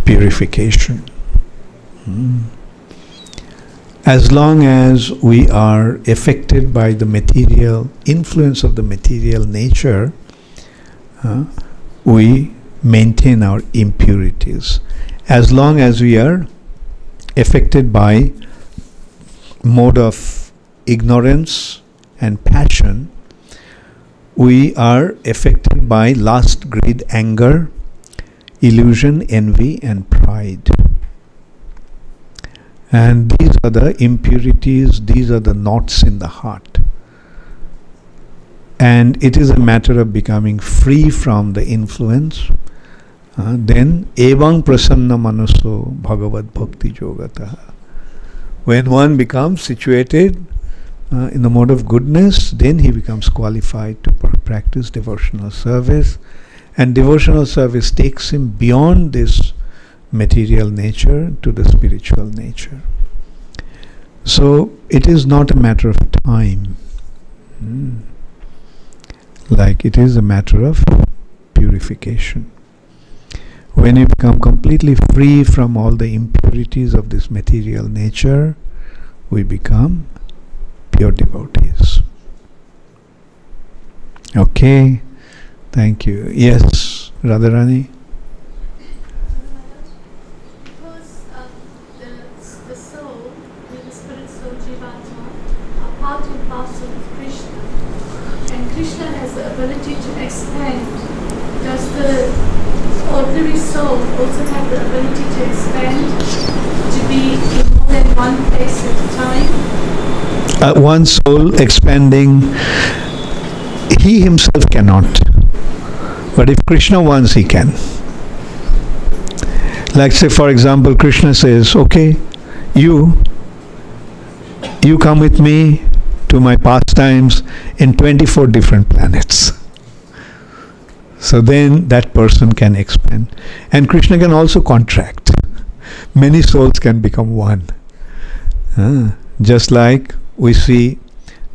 purification. As long as we are affected by the material influence of the material nature, we maintain our impurities. As long as we are affected by mode of ignorance and passion, we are affected by lust, greed, anger, illusion, envy, and pride. And these are the impurities, these are the knots in the heart. And it is a matter of becoming free from the influence. Then, evang prasanna manaso bhagavad bhakti yogataha. When one becomes situated in the mode of goodness, then he becomes qualified to practice devotional service. And devotional service takes him beyond this material nature to the spiritual nature. So it is not a matter of time, like it is a matter of purification. When you become completely free from all the impurities of this material nature, we become pure devotees. Okay, thank you. Yes, Radharani? Because the soul, the spirit soul, Jivatma, are part and parcel of Krishna. And Krishna has the ability to expand. Does the ordinary soul also have the ability to expand, to be in more than one place at a time? One soul expanding, he himself cannot. But if Krishna wants, he can. Like say for example, Krishna says, okay, you come with me to my pastimes in 24 different planets. So then that person can expand. And Krishna can also contract. Many souls can become one. Just like we see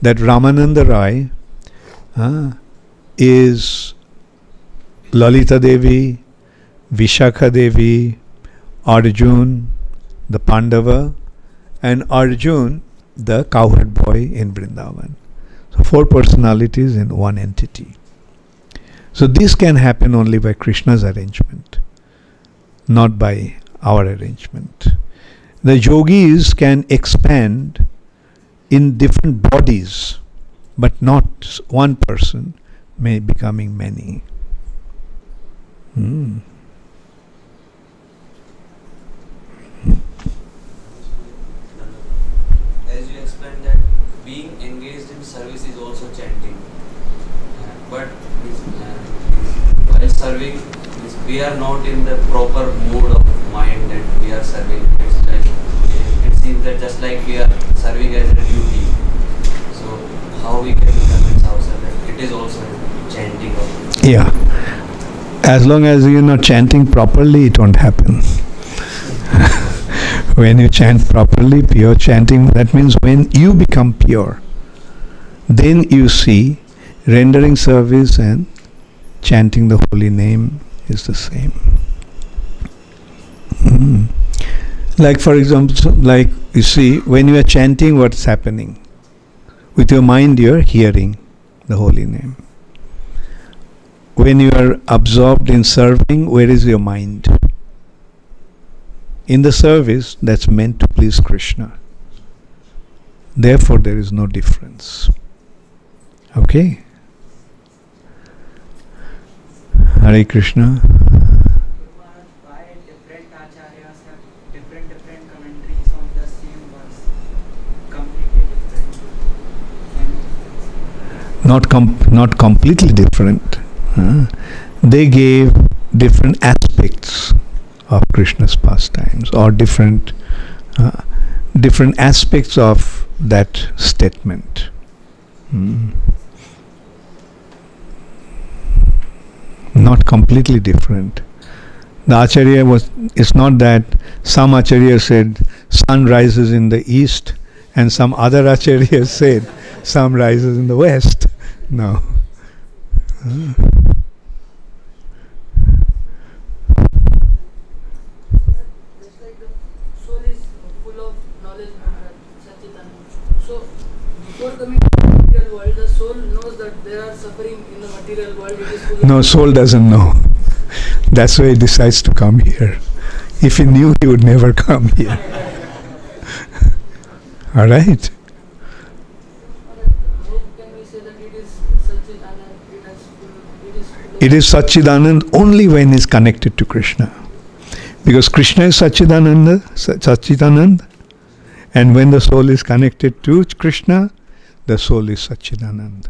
that Ramananda Rai is Lalita Devi, Vishakha Devi, Arjun, the Pandava, and Arjun, the cowherd boy in Vrindavan. So 4 personalities in one entity. So this can happen only by Krishna's arrangement, not by our arrangement. The yogis can expand in different bodies, but not one person may becoming many. As you explained that being engaged in service is also chanting, but while serving, we are not in the proper mood of mind that we are serving. It's like, it seems that just like we are serving as a duty. So how we can convince ourselves that it is also chanting? Yeah. As long as you're not chanting properly, it won't happen. When you chant properly, pure chanting, that means when you become pure, then you see rendering service and chanting the holy name is the same. Like for example, like you see, when you are chanting, what's happening? With your mind you are hearing the holy name. When you are absorbed in serving, where is your mind? In the service that's meant to please Krishna. Therefore there is no difference. Okay? Hare Krishna. Why different acharyas have different commentaries on the same verse? Completely different. Not completely different. They gave different aspects of Krishna's pastimes, or different aspects of that statement. Not completely different. The Acharya it's not that some Acharya said sun rises in the east and some other Acharya said sun rises in the west. No. there are suffering in the material world. It is full No, soul doesn't know. That's why he decides to come here. If he knew, he would never come here. All right? How can we say that it is Satchidanand? It is Satchidanand only when he is connected to Krishna. Because Krishna is Satchidanand, and when the soul is connected to Krishna, the soul is Satchidanand.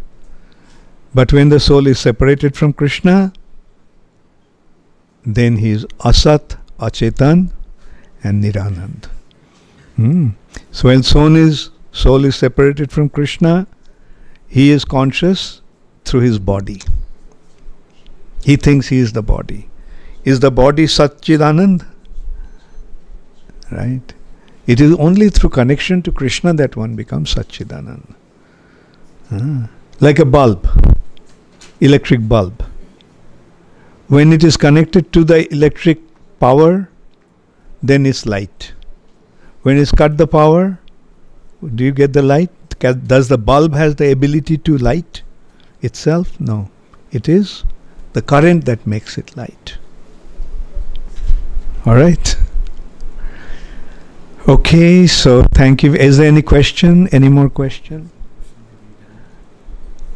But when the soul is separated from Krishna, then he is Asat, Achetan, and Niranand. So when soul is separated from Krishna, he is conscious through his body. He thinks he is the body. Is the body Satchidanand? Right? It is only through connection to Krishna that one becomes Satchidanand. Like a bulb, electric bulb. When it is connected to the electric power, then it's light. When it's cut the power, do you get the light? Does the bulb has the ability to light itself? No. It is the current that makes it light. All right. Okay, so thank you. Is there any question? Any more question?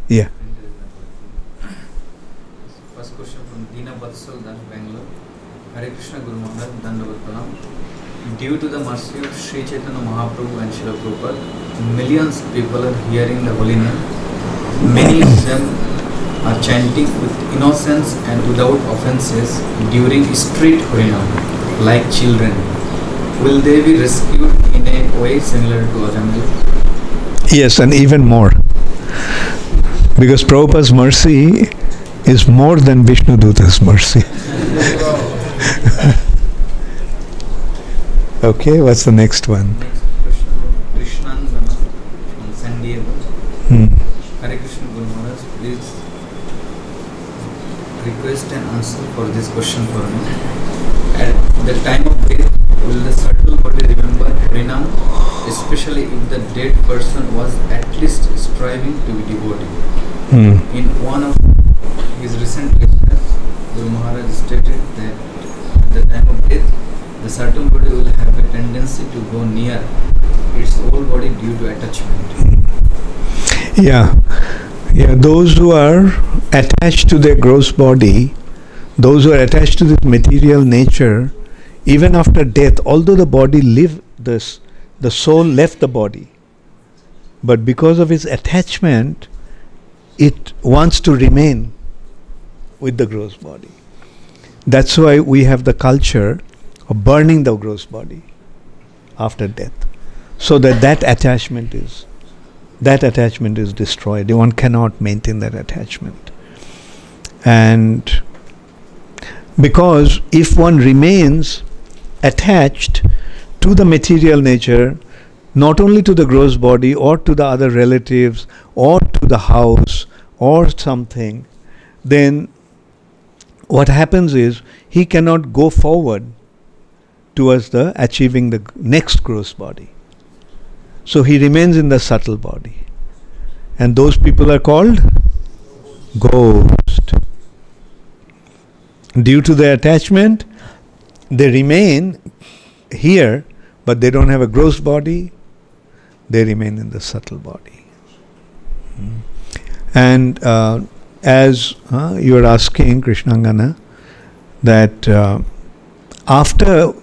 Yeah. First question from Dina Batsal, Bangalore. Hare Krishna Guru Maharaj, Dandavat Pranam. Due to the mercy of Sri Chaitanya Mahaprabhu and Srila Prabhupada, millions of people are hearing the holy name. Many of them are chanting with innocence and without offenses during street harinam, like children. Will they be rescued in a way similar to Ajamil? Yes, and even more. Because Prabhupada's mercy is more than Viṣṇudūtā's mercy. Okay, what's the next one? Next question, Krishnangana from San Diego. Hare Krishna Guru Maharaj, please request an answer for this question for me. At the time of death, will the subtle body remember Harinam, especially if the dead person was at least striving to be devotee? In one of his recent lectures, Guru Maharaj stated that at the time of death, the subtle body will have a tendency to go near its whole body due to attachment. Yeah, those who are attached to their gross body, those who are attached to this material nature, even after death, although the body lived, the soul left the body, but because of its attachment, it wants to remain with the gross body. That's why we have the culture of burning the gross body after death, so that attachment is destroyed. One cannot maintain that attachment. And because if one remains attached to the material nature, not only to the gross body or to the other relatives or to the house or something, then what happens is he cannot go forward towards the achieving the next gross body. So he remains in the subtle body. And those people are called ghost. Due to their attachment, they remain here, but they don't have a gross body. They remain in the subtle body. And as you are asking, Krishnangana, that after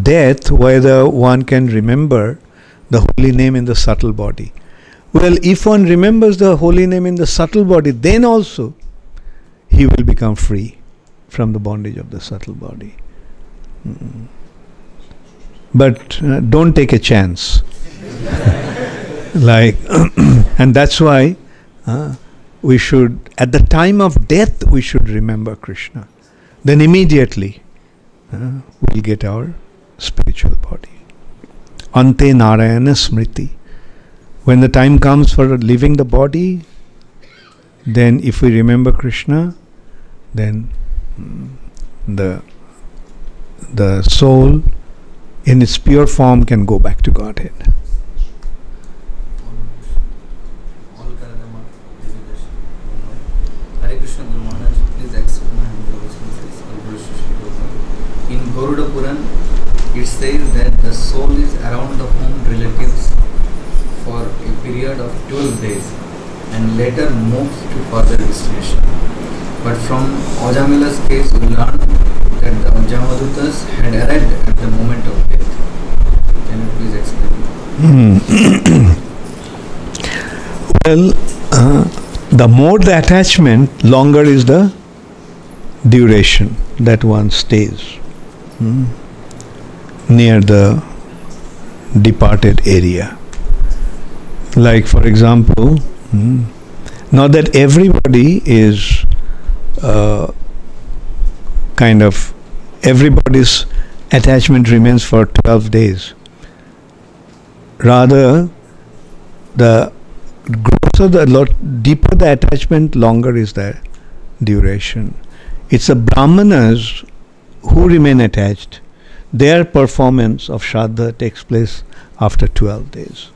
death, whether one can remember the holy name in the subtle body. Well, if one remembers the holy name in the subtle body, then also he will become free from the bondage of the subtle body. But don't take a chance. And that's why we should, at the time of death, we should remember Krishna. Then immediately we'll get our spiritual body. Ante Narayana Smriti. When the time comes for leaving the body, then if we remember Krishna, then the soul in its pure form can go back to Godhead. in Garuda Puran, it says that the soul is around the home relatives for a period of 12 days and later moves to further destination. But from Ajamila's case, we learned that the Viṣṇudūtas had arrived at the moment of death. Can you please explain? Well, the more the attachment, longer is the duration that one stays near the departed area. Like, for example, not that everybody is everybody's attachment remains for 12 days. Rather, the growth of the deeper the attachment, longer is the duration. It's the Brahmanas who remain attached. Their performance of Shraddha takes place after 12 days.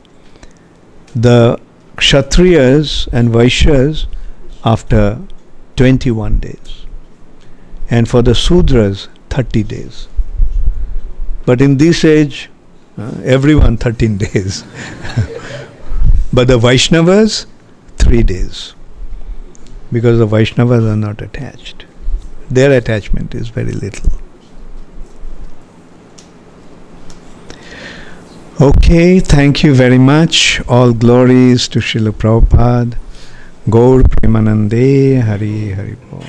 The Kshatriyas and Vaishyas after 21 days. And for the Sudras, 30 days. But in this age, everyone 13 days. But the Vaishnavas, 3 days. Because the Vaishnavas are not attached. Their attachment is very little. Okay, thank you very much. All glories to Srila Prabhupada. Gaur Premanande Hari Hari Bol.